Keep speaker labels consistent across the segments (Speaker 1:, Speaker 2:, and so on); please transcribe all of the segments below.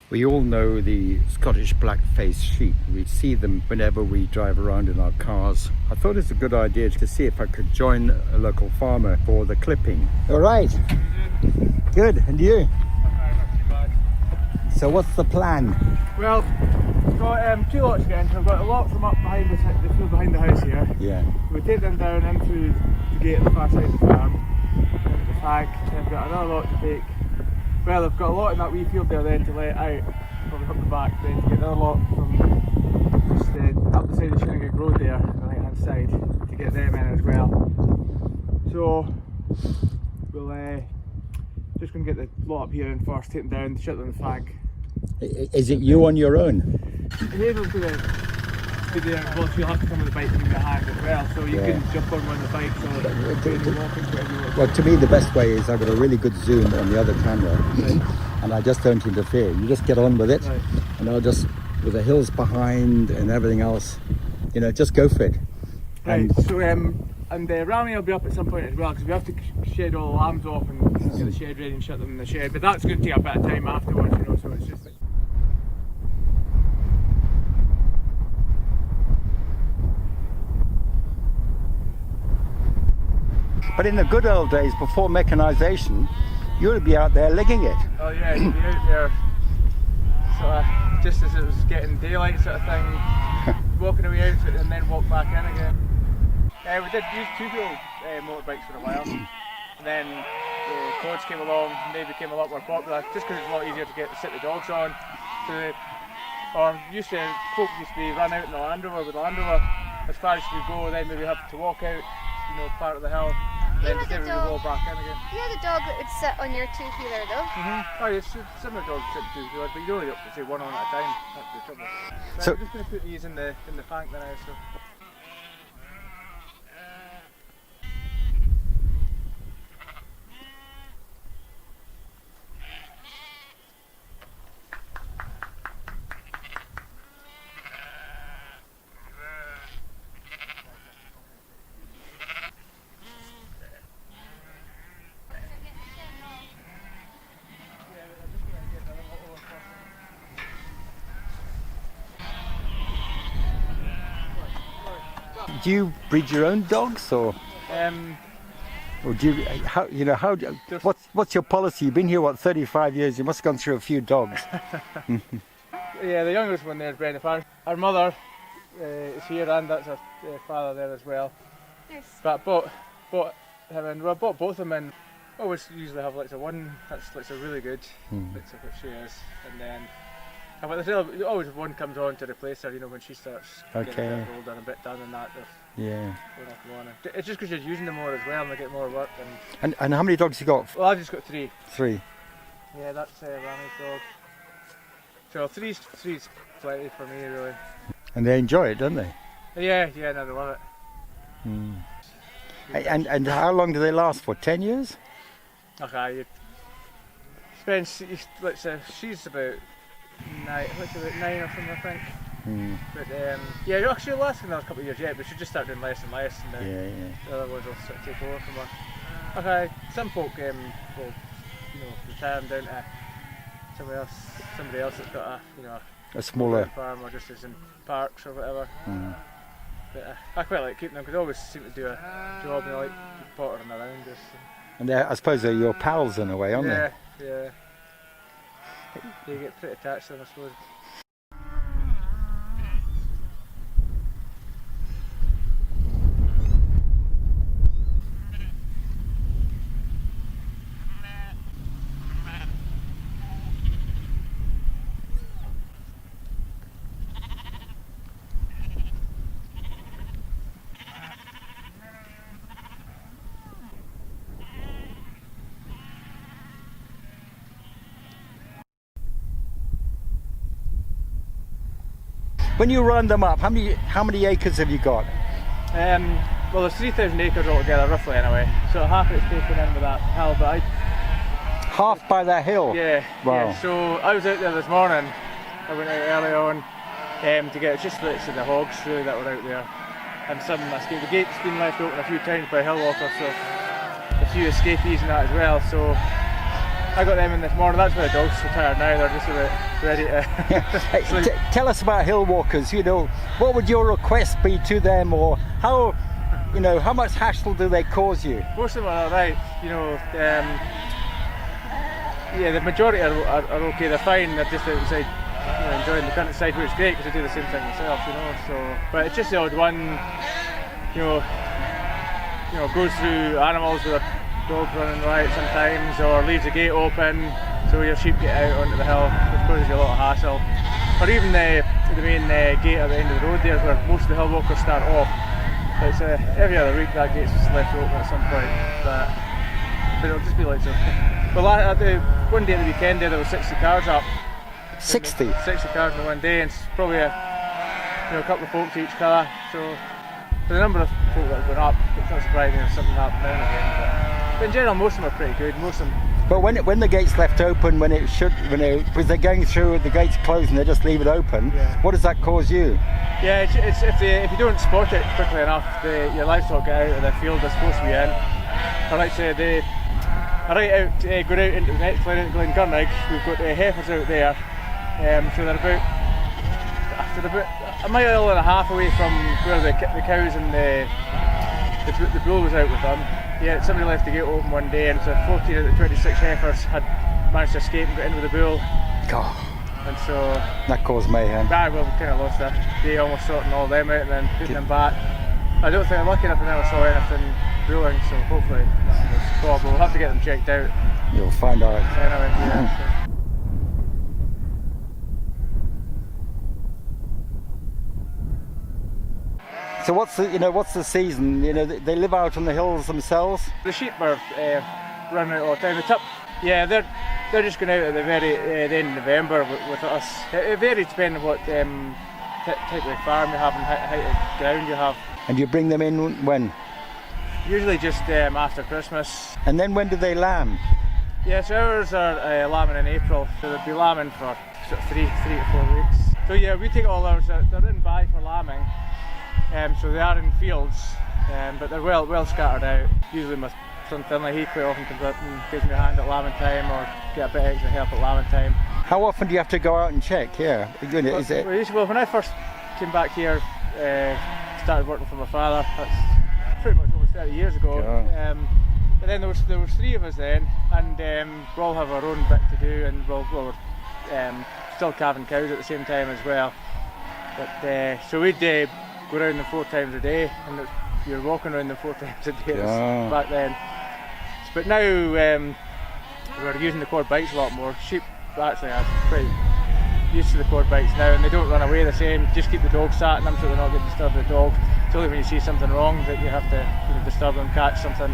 Speaker 1: We all know the Scottish Blackface Sheep. We see them whenever we drive around in our cars. I thought it's a good idea to see if I could join a local farmer for the clipping. All right. Good. And you?
Speaker 2: Not too bad.
Speaker 1: So what's the plan?
Speaker 2: Well, we've got 2 lots to get into. I've got a lot from up behind the field behind the house here.
Speaker 1: Yeah.
Speaker 2: We take them down in through the gate at the far side of the farm, into the fag, then we've got another lot to take. Well, I've got a lot in that wee field there then to let out, probably up the back, then to get another lot from just up the side of Shearing Road there, on the right hand side, to get them in as well. So, we'll just going to get the lot up here in first, take them down, shut them in the fag.
Speaker 1: Is it you on your own?
Speaker 2: Hazel's going to be there, well she'll have to come with the bike in the hand as well, so you can jump on one of the bikes or walking, whatever you want.
Speaker 1: Well, to me the best way is I've got a really good zoom on the other camera,
Speaker 2: Right.
Speaker 1: and I just don't interfere. You just get on with it,
Speaker 2: Right.
Speaker 1: and I'll just, with the hills behind and everything else, you know, just go for it.
Speaker 2: Right, so and Rami will be up at some point as well, because we have to shed all the lambs off and get the shed ready and shut them in the shed, but that's going to take a bit of time afterwards, you know, so it's just like...
Speaker 1: But in the good old days, before mechanisation, you would be out there legging it.
Speaker 2: Oh yeah, you'd be out there, sort of, just as it was getting daylight sort of thing, walking away out and then walk back in again. We did use two-wheel motorbikes for a while, and then the quads came along and they became a lot more popular, just because it's a lot easier to sit the dogs on. So folk used to be run out in the Land Rover with the Land Rover as far as you could go, then maybe have to walk out, you know, part of the hill. Then just able to go back in again.
Speaker 3: You had a dog that would sit on your two-wheeler though?
Speaker 2: Oh yes, similar dogs sit two-wheelers, but you only up to say one on at a time. That's the trouble. So I'm just going to put these in the tank now. So.
Speaker 1: Do you breed your own dogs, or do you, what's your policy? You've been here, what, 35 years, you must have gone through a few dogs.
Speaker 2: Yeah, the youngest one there is bred in the farm. Our mother is here, and that's our father there as well.
Speaker 3: Nice.
Speaker 2: But bought him in, well, bought both of them in. Always usually have like a one that's like a really good, that's what she is, and then there's always one comes on to replace her, you know, when she starts getting a bit older and a bit done and that.
Speaker 1: Yeah.
Speaker 2: It's just because you're using them more as well and they get more work.
Speaker 1: And how many dogs you got?
Speaker 2: Well, I've just got 3.
Speaker 1: 3.
Speaker 2: Yeah, that's Rami's dog. So three's plenty for me, really.
Speaker 1: And they enjoy it, don't they?
Speaker 2: Yeah, no, they love it.
Speaker 1: And how long do they last for? 10 years?
Speaker 2: Okay, let's say she's about 9 or something, I think. But yeah, actually it lasts another couple of years yet, but she'll just start doing less and less, and the other ones will sort of take over from her. Okay, some folk will, you know, retire them down to somebody else that's got
Speaker 1: a smaller
Speaker 2: farm, or just as in parks or whatever. But I quite like keeping them because they always seem to do a job, and I like pottering around us.
Speaker 1: And I suppose they're your pals in a way, aren't they?
Speaker 2: Yeah. You get pretty attached to them, I suppose.
Speaker 1: When you round them up, how many acres have you got?
Speaker 2: Well, there's 3,000 acres altogether, roughly anyway. So half of it's taken in with that hill, but
Speaker 1: half by that hill?
Speaker 2: Yeah.
Speaker 1: Wow.
Speaker 2: Yeah, so I was out there this morning. I went out early on to get just literally the hogs really that were out there, and some escape. The gate's been left open a few times by hill walkers, so a few escapees and that as well. So I got them in this morning. That's where the dogs are tired now. They're just about ready to sleep.
Speaker 1: Tell us about hill walkers. You know, what would your request be to them, or how, you know, how much hassle do they cause you?
Speaker 2: Most of them are alright. You know, yeah, the majority are okay. They're fine. They're just outside, you know, enjoying the countryside, which is great because they do the same thing themselves. You know, so but it's just the odd one. You know, goes through animals with a dog running riot sometimes, or leaves the gate open so your sheep get out onto the hill, which causes you a lot of hassle. Or even the main gate at the end of the road there, where most of the hill walkers start off. It's every other week that gate's left open at some point, but it'll just be like so. Well, one day at the weekend there was 60 cars up.
Speaker 1: 60?
Speaker 2: 60 cars in one day, and it's probably a couple of folks each car. So the number of folk that are going up, it's not surprising if something happened now and again. But in general, most of them are pretty good. Most of them.
Speaker 1: But when the gate's left open, because they're going through, the gate's closed and they just leave it open,
Speaker 2: yeah.
Speaker 1: What does that cause you?
Speaker 2: Yeah, it's if you don't spot it quickly enough, your livestock get out of the field they're supposed to be in. I like to say they are right out, going out into the next line at Glen Muirhead. We've got heifers out there, so they're about a mile and a half away from where the cows and the bull was out with them. Yeah, somebody left the gate open one day, and so 14 out of the 26 heifers had managed to escape and get in with the bull.
Speaker 1: God.
Speaker 2: And so
Speaker 1: That caused mayhem.
Speaker 2: well, we kind of lost a day almost sorting all them out and then putting them back. I don't think I'm lucky enough I never saw anything brewing, so hopefully nothing was caught, but we'll have to get them checked out.
Speaker 1: You'll find out.
Speaker 2: Anyway, yeah.
Speaker 1: So what's the season? You know, they live out on the hills themselves.
Speaker 2: The sheep are running out all the time. The Tups, yeah, they're just going out at the very the end of November with us. It varies depending on what type of farm you have and height of ground you have. And
Speaker 1: you bring them in when?
Speaker 2: Usually just after Christmas.
Speaker 1: And then when do they lamb?
Speaker 2: Yeah, so ours are lambing in April, so they'll be lambing for sort of 3 to 4 weeks. So yeah, we take all ours, they're in by for lambing. So they are in fields, but they're well scattered out. Usually my son Finlay, he quite often comes up and gives me a hand at lambing time, or get a bit extra help at lambing time.
Speaker 1: How often do you have to go out and check here?
Speaker 2: Well, when I first came back here, started working for my father, that's pretty much almost 30 years ago.
Speaker 1: Yeah.
Speaker 2: But then there was 3 of us then, and we all have our own bit to do, and we're still calving cows at the same time as well. But so we'd go around them 4 times a day, and you're walking around them 4 times a day back then. But now we're using the quad bikes a lot more. Sheep actually are pretty used to the quad bikes now, and they don't run away the same. Just keep the dog sat in them so they're not getting disturbed with the dog. It's only when you see something wrong that you have to disturb them, catch something,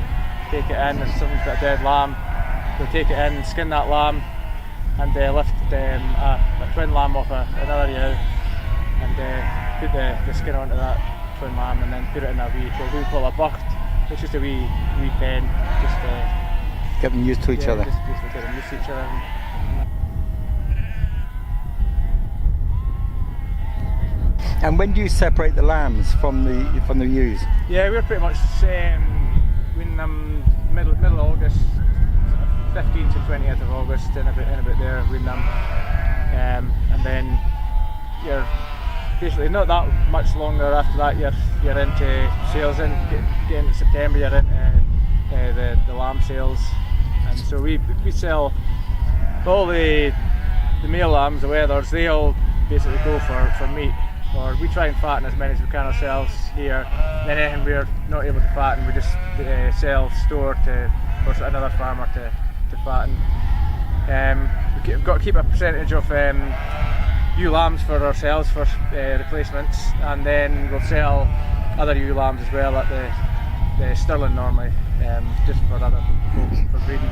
Speaker 2: take it in. If something's got a dead lamb, we'll take it in, skin that lamb, and lift a twin lamb off another ewe, and put the skin onto that twin lamb, and then put it in what we call a bucket. It's just a wee pen, just
Speaker 1: get them used to each other.
Speaker 2: Just to get them used to each other.
Speaker 1: And when do you separate the lambs from the ewes?
Speaker 2: Yeah, we're pretty much weaning them middle of August, 15th to 20th of August, in a bit there, weaning them, and then you're basically not that much longer after that. You're into sales, get into September. You're into the lamb sales, and so we sell all the male lambs, the wethers. They all basically go for meat. Or we try and fatten as many as we can ourselves here. Then anything we're not able to fatten, we just sell, store to another farmer to fatten. We've got to keep a percentage of ewe lambs for ourselves for replacements, and then we'll sell other ewe lambs as well at the Stirling normally, just for other folks for breeding.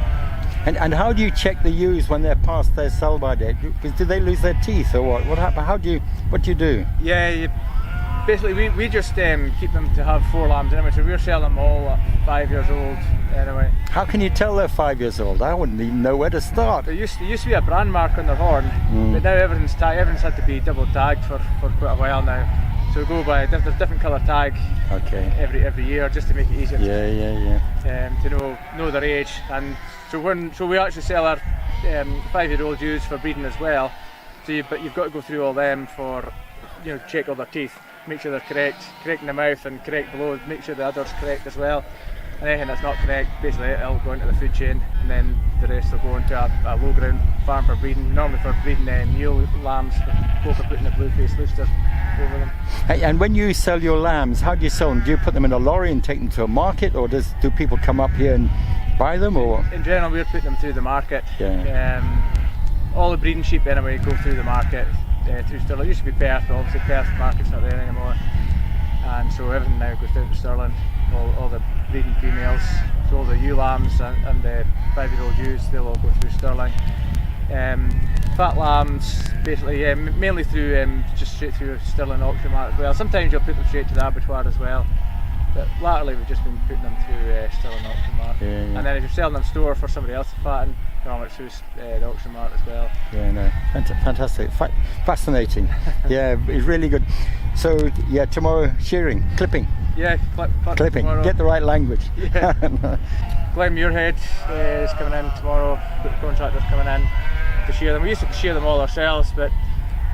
Speaker 1: And how do you check the ewes when they're past their sell-by date? Because do they lose their teeth or what? What happens? What do you do?
Speaker 2: Yeah, basically we just keep them to have 4 lambs anyway, so we're selling them all at 5 years old anyway.
Speaker 1: How can you tell they're 5 years old? I wouldn't even know where to start.
Speaker 2: There used to be a brand mark on their horn, but now everything's had to be double tagged for quite a while now. So we go by there's different colour tag every year just to make it easier to know their age, and So we actually sell our 5-year-old ewes for breeding as well. But you've got to go through all them for, check all their teeth, make sure they're correct in the mouth and correct below, make sure the udder's correct as well. And anything that's not correct, basically it'll go into the food chain, and then the rest will go into a low ground farm for breeding, normally for breeding mule lambs, folk are putting the blue-faced rooster over them.
Speaker 1: Hey, and when you sell your lambs, how do you sell them? Do you put them in a lorry and take them to a market, or do people come up here and buy them? Or
Speaker 2: in general, we're putting them through the market.
Speaker 1: Yeah.
Speaker 2: All the breeding sheep anyway go through the market, through Stirling. It used to be Perth, but obviously Perth market's not there anymore, and so everything now goes down to Stirling. All the breeding females, so all the ewe lambs and the 5-year-old ewes, they'll all go through Stirling. Fat lambs, basically, mainly through just straight through Stirling auction mart as well. Sometimes you'll put them straight to the abattoir as well, but latterly we've just been putting them through Stirling auction mart.
Speaker 1: Yeah.
Speaker 2: And then if you're selling them store for somebody else to fatten, normally it's through the auction mart as well.
Speaker 1: Yeah, no, fantastic, fascinating. Yeah, it's really good. So yeah, tomorrow shearing, clipping.
Speaker 2: Yeah,
Speaker 1: clipping.
Speaker 2: Tomorrow.
Speaker 1: Get the right language.
Speaker 2: Yeah. Glen Muirhead is coming in tomorrow. The contractor's coming in to shear them. We used to shear them all ourselves, but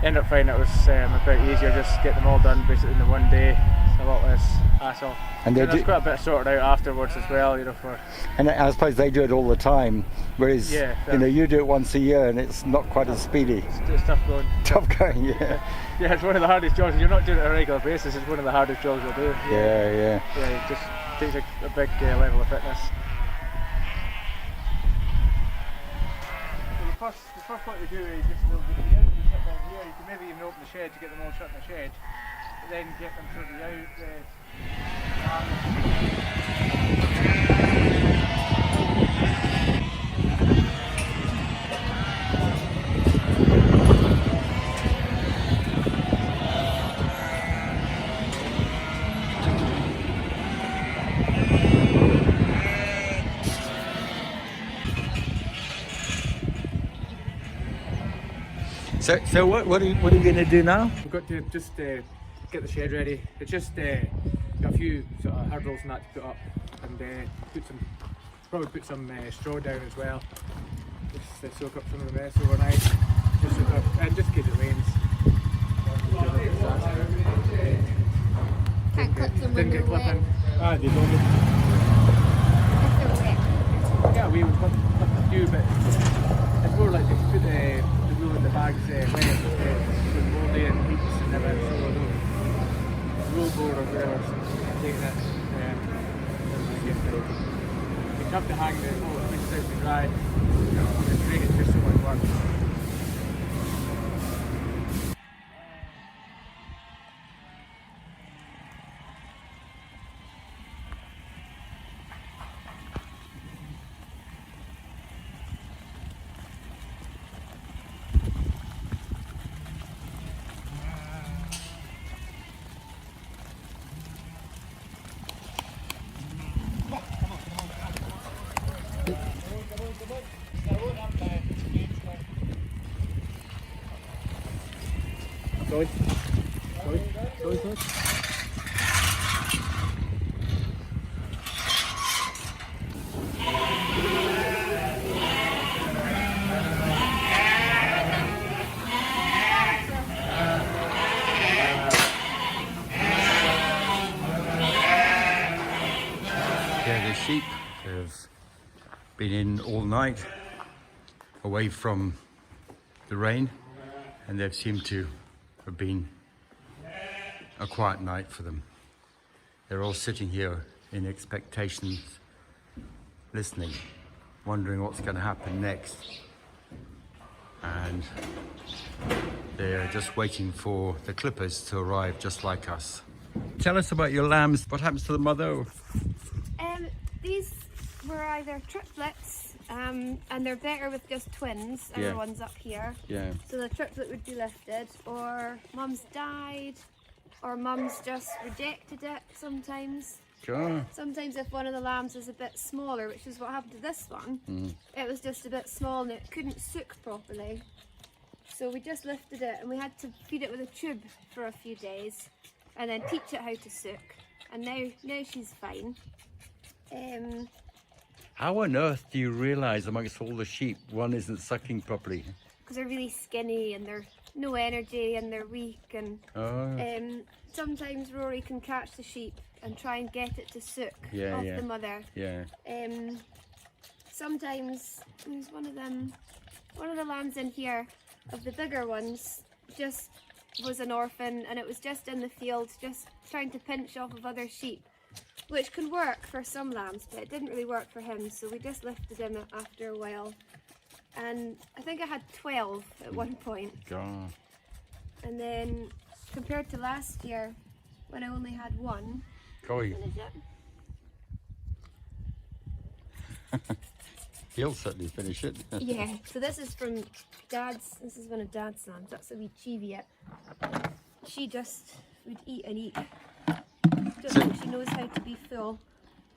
Speaker 2: ended up finding it was a bit easier just get them all done basically in the one day. It's a lot less hassle. And there's quite a bit sorted out afterwards as well, for.
Speaker 1: And I suppose they do it all the time, whereas you do it once a year and it's not quite as speedy.
Speaker 2: It's tough going.
Speaker 1: Tough going, yeah.
Speaker 2: Yeah, it's one of the hardest jobs. If you're not doing it on a regular basis, it's one of the hardest jobs you'll do.
Speaker 1: Yeah.
Speaker 2: Yeah, it just takes a big level of fitness. So the first what you do is just you sit down here. You can maybe even open the shed to get them all shut in the shed, but then get them sorted out.
Speaker 1: So what are you going to do now?
Speaker 2: We've got to just get the shed ready. It's just got a few sort of hurdles and that to put up, and probably put some straw down as well, just to soak up some of the mess overnight, and just in case it rains.
Speaker 3: Can't clip them
Speaker 2: Didn't
Speaker 3: when
Speaker 2: get
Speaker 3: they're wet.
Speaker 2: clipping. They don't.
Speaker 3: If they're wet.
Speaker 2: Yeah, we would clip a few, but it's more like they put the wool in the bags when it's moldy and heats and everything, so the wool board or whatever, taking it, you have to hang the wool, it makes it out to dry, and drink it just so much work. Sorry.
Speaker 1: Yeah, the sheep have been in all night, away from the rain, and they've seemed to have been a quiet night for them. They're all sitting here in expectations, listening, wondering what's going to happen next, and they're just waiting for the clippers to arrive, just like us. Tell us about your lambs. What happens to the mother?
Speaker 3: These were either triplets, and they're better with just twins.
Speaker 1: Yeah.
Speaker 3: Everyone's up here.
Speaker 1: Yeah.
Speaker 3: So the triplet would be lifted, or mum's died, or mum's just rejected it sometimes.
Speaker 1: Sure.
Speaker 3: Sometimes if one of the lambs is a bit smaller, which is what happened to this one, it was just a bit small and it couldn't suck properly. So we just lifted it and we had to feed it with a tube for a few days and then teach it how to suck. And now she's fine.
Speaker 1: How on earth do you realise amongst all the sheep one isn't sucking properly?
Speaker 3: Because they're really skinny and they're no energy and they're weak, and sometimes Rory can catch the sheep and try and get it to suck off the mother.
Speaker 1: Yeah.
Speaker 3: Sometimes there's one of the lambs in here of the bigger ones just was an orphan, and it was just in the field just trying to pinch off of other sheep, which can work for some lambs, but it didn't really work for him, so we just lifted him after a while. And I think I had 12 at one point.
Speaker 1: God.
Speaker 3: And then compared to last year when I only had one.
Speaker 1: Koi. He'll certainly finish it.
Speaker 3: Yeah, so this is from Dad's, this is one of Dad's lambs, that's a wee cheviot. She just would eat and eat. Don't think she knows how to be full.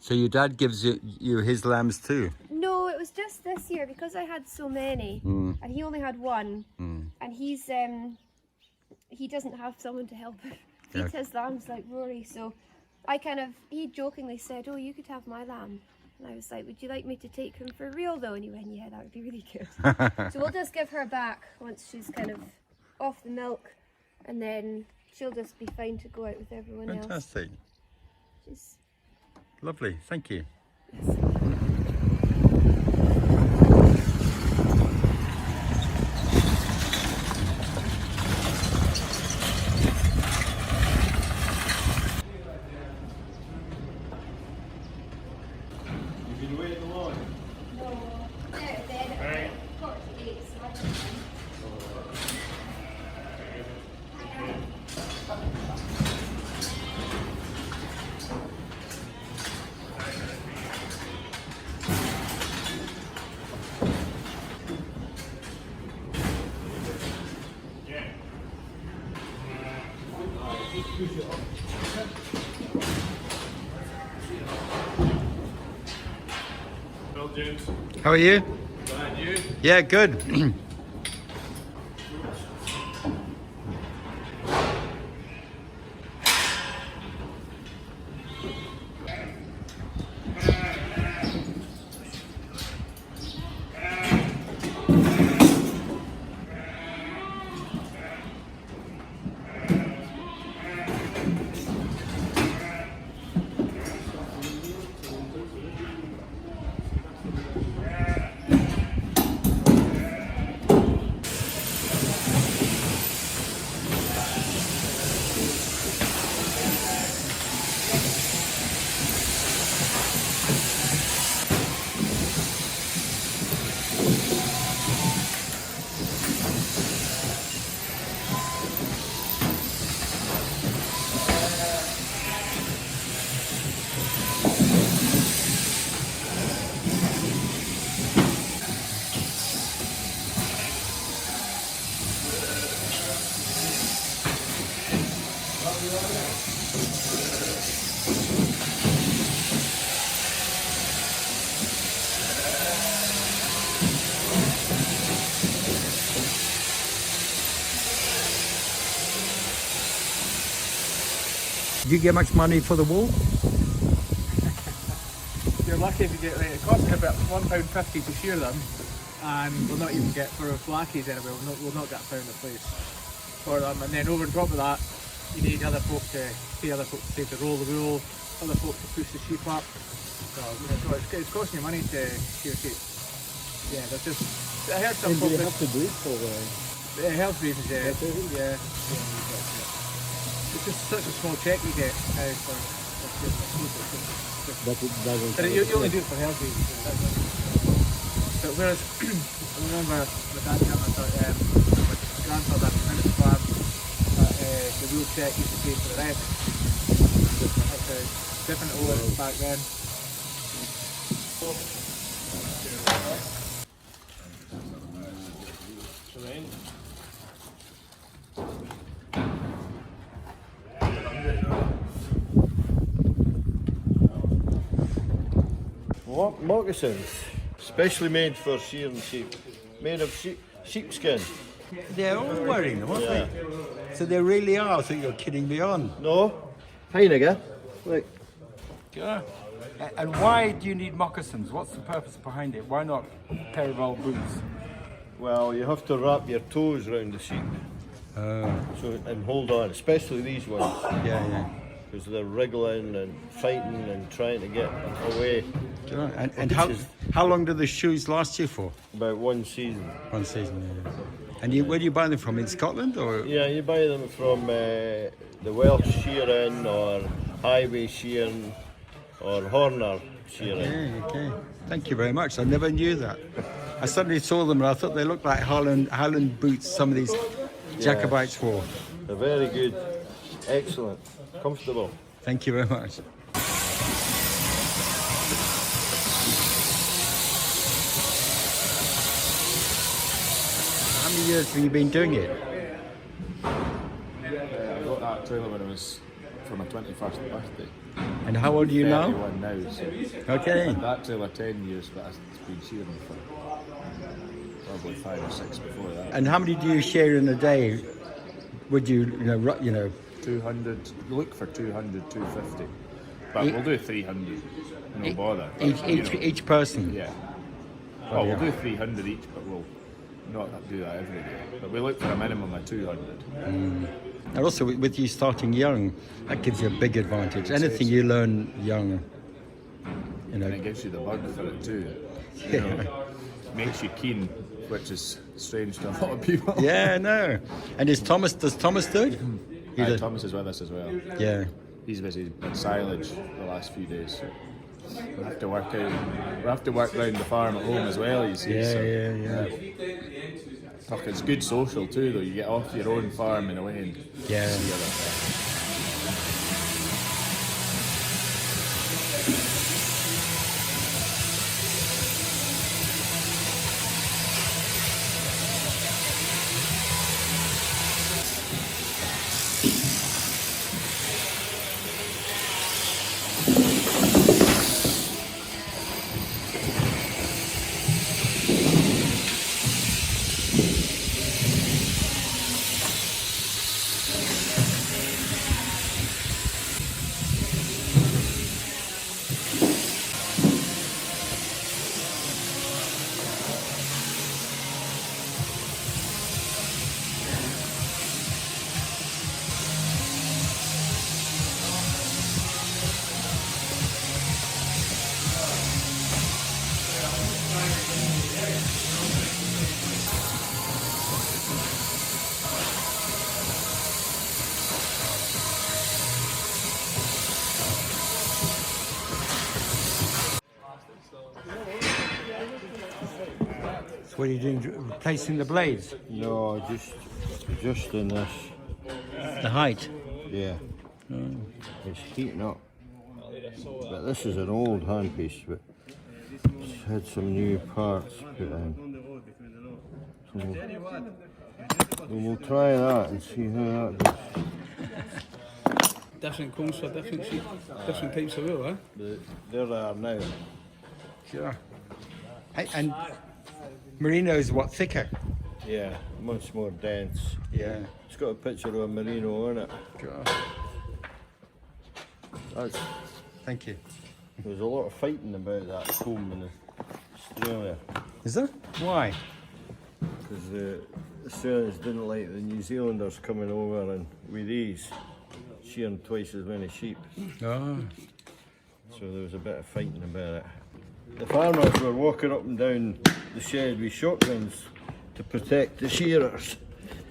Speaker 1: So your dad gives you his lambs too?
Speaker 3: No, it was just this year because I had so many and he only had one, and he doesn't have someone to help feed his lambs like Rory, so he jokingly said, oh, you could have my lamb. And I was like, would you like me to take him for real though? And he went, yeah, that would be really good. So we'll just give her back once she's kind of off the milk, and then she'll just be fine to go out with everyone else.
Speaker 1: Fantastic.
Speaker 3: She's
Speaker 1: lovely, thank you.
Speaker 3: Yes.
Speaker 1: How are you?
Speaker 2: Glad you?
Speaker 1: Yeah, good. Do you get much money for the wool?
Speaker 2: You're lucky if you get, it costs me about £1.50 to shear them, and we'll not even get, for blackies anyway, we'll not get £1 a place for them. And then over on top of that, you need other folk to roll the wool, other folk to push the sheep up. So, so it's costing you money to shear sheep. Yeah, that's just, I heard some folk
Speaker 4: you have to do it for
Speaker 2: health reasons, yeah. It's just such a small check you get for
Speaker 4: but it doesn't.
Speaker 2: But you only do it for health reasons. But whereas I remember my dad telling me that my grandfather had a minute farm, the wheel check used to pay for the rent. It's a different over back then.
Speaker 4: Moccasins, specially made for shearing sheep, made of sheepskin.
Speaker 1: They're all wearing them, aren't they? So they really are. I think you're kidding me on.
Speaker 4: No, Heineken. Look,
Speaker 1: Yeah. And why do you need moccasins? What's the purpose behind it? Why not a pair of old boots?
Speaker 4: Well, you have to wrap your toes around the sheep. And hold on, especially these ones.
Speaker 1: Yeah.
Speaker 4: Because they're wriggling and fighting and trying to get away.
Speaker 1: Sure. And how long do the shoes last you for?
Speaker 4: About 1 season.
Speaker 1: 1 season, yeah. And where do you buy them from? In Scotland or?
Speaker 4: Yeah, you buy them from the Welsh Shearing or Highway Shearing or Horner Shearing.
Speaker 1: Okay. Thank you very much. I never knew that. I suddenly saw them and I thought they looked like Highland boots some of these Jacobites wore.
Speaker 4: They're very good. Excellent. Comfortable.
Speaker 1: Thank you very much. How many years have you been doing it?
Speaker 5: I got that trailer when I was for my 21st birthday.
Speaker 1: And how old are you now?
Speaker 5: 31 now. So
Speaker 1: Okay.
Speaker 5: that trailer 10 years, but it's been shearing for probably 5 or 6 before that.
Speaker 1: And how many do you share in a day? Would you know?
Speaker 5: 200, look for 200, 250. But we'll do 300, no bother.
Speaker 1: Each person?
Speaker 5: Yeah. Oh, we'll do 300 each, but we'll not do that every day. But we look for a minimum of 200.
Speaker 1: And also with you starting young, that gives you a big advantage. Anything you learn young,
Speaker 5: And it gives you the bug for it too. You know, makes you keen, which is strange to a lot of people.
Speaker 1: Yeah, no. And does Thomas do it?
Speaker 5: Thomas is with us as well.
Speaker 1: Yeah.
Speaker 5: He's busy at silage the last few days. So we have to work around the farm at home as well, you see.
Speaker 1: Yeah.
Speaker 5: Fuck, it's good social too, though. You get off your own farm in a way and
Speaker 1: Yeah.
Speaker 5: see other.
Speaker 1: So what are you doing? Replacing the blades?
Speaker 4: No, just in this.
Speaker 1: The height?
Speaker 4: Yeah. It's heating up. But this is an old handpiece, but it's had some new parts put in. So we'll try that and see how that goes.
Speaker 6: Different combs for different sheep, different types of wool,
Speaker 4: There they are now.
Speaker 1: Sure. And merino's what, thicker?
Speaker 4: Yeah, much more dense.
Speaker 1: Yeah.
Speaker 4: It's got a picture of a merino on it.
Speaker 1: Sure.
Speaker 4: That's,
Speaker 1: Thank you.
Speaker 4: there's a lot of fighting about that comb in Australia.
Speaker 1: Is there? Why?
Speaker 4: Because the Australians didn't like the New Zealanders coming over and with these shearing twice as many sheep.
Speaker 1: Oh.
Speaker 4: So there was a bit of fighting about it. The farmers were walking up and down the shed with shotguns to protect the shearers.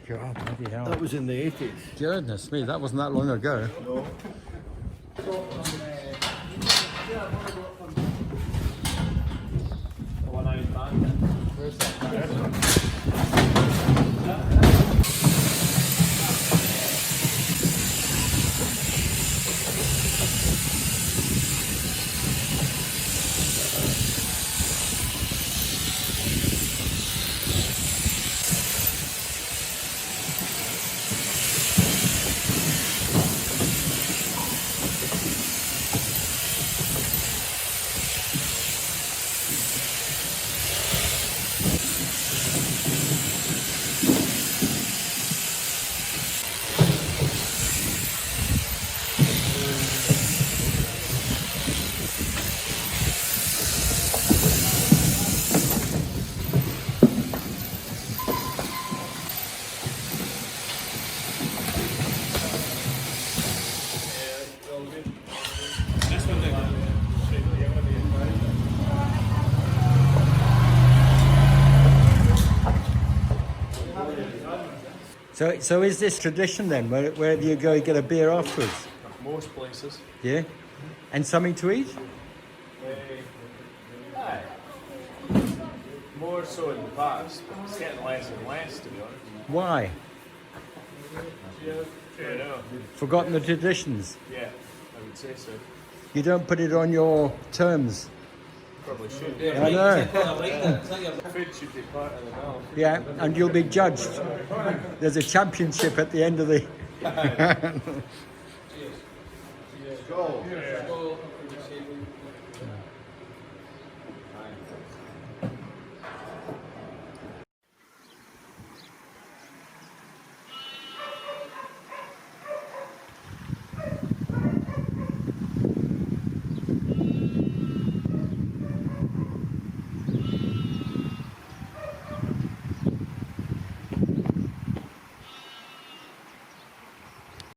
Speaker 1: God, bloody hell.
Speaker 4: That was in the 80s.
Speaker 1: Goodness me, that wasn't that long ago.
Speaker 4: No.
Speaker 1: So is this tradition then? Where do you go get a beer afterwards?
Speaker 5: Most places.
Speaker 1: Yeah? And something to eat?
Speaker 5: Aye. More so in the past, but it's getting less and less, to be honest.
Speaker 1: Why?
Speaker 5: I know.
Speaker 1: Forgotten the traditions?
Speaker 5: Yeah, I would say so.
Speaker 1: You don't put it on your terms?
Speaker 5: Probably should.
Speaker 1: I know.
Speaker 5: Food should be part of the meal.
Speaker 1: Yeah, and you'll be judged. There's a championship at the end of the...
Speaker 4: Go.